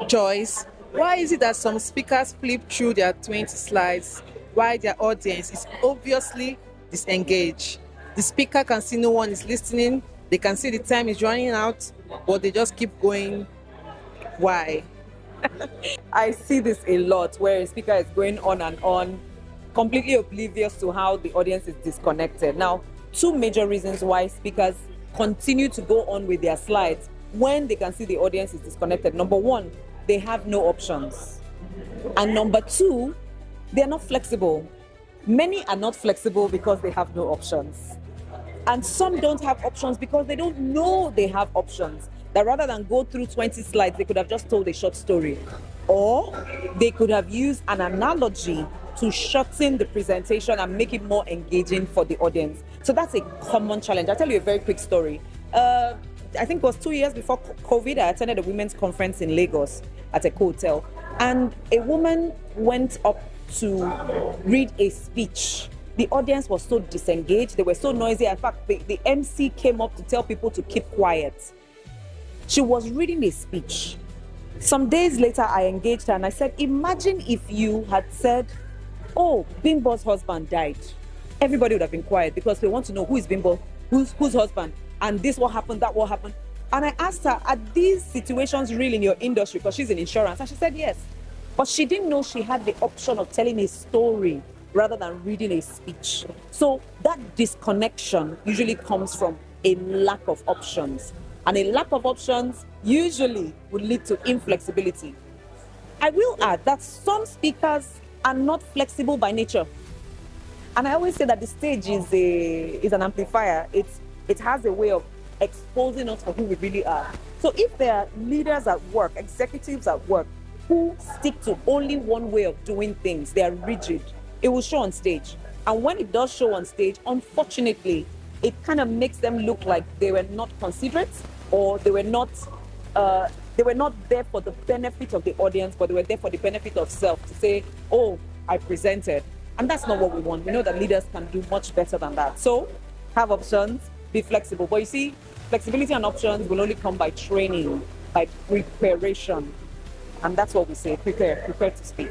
Joyce, why is it that some speakers flip through their 20 slides while their audience is obviously disengaged? The speaker can see no one is listening, they can see the time is running out, but they just keep going. Why? I see this a lot where a speaker is going on and on, completely oblivious to how the audience is disconnected. Now, two major reasons why speakers continue to go on with their slides when they can see the audience is disconnected. Number one, they have no options. And number two, they're not flexible. Many are not flexible because they have no options. And some don't have options because they don't know they have options. That rather than go through 20 slides, they could have just told a short story. Or they could have used an analogy to shorten the presentation and make it more engaging for the audience. So that's a common challenge. I'll tell you a very quick story. I think it was 2 years before COVID, I attended a women's conference in Lagos at a hotel. And a woman went up to read a speech. The audience was so disengaged, they were so noisy. In fact, the MC came up to tell people to keep quiet. She was reading a speech. Some days later, I engaged her and I said, imagine if you had said, oh, Bimbo's husband died. Everybody would have been quiet because they want to know who is Bimbo, whose husband, and this what happened, that what happened. And I asked her, are these situations real in your industry? Because she's in insurance. And she said yes. But she didn't know she had the option of telling a story rather than reading a speech. So that disconnection usually comes from a lack of options. And a lack of options usually would lead to inflexibility. I will add that some speakers are not flexible by nature. And I always say that the stage is an amplifier. It has a way of exposing us for who we really are. So if there are leaders at work, executives at work, who stick to only one way of doing things, they are rigid, it will show on stage. And when it does show on stage, unfortunately, it kind of makes them look like they were not considerate, or they were not there for the benefit of the audience, but they were there for the benefit of self, to say, oh, I presented. And that's not what we want. We know that leaders can do much better than that. So have options, be flexible. But you see, flexibility and options will only come by training, by preparation. And that's what we say, prepare to speak.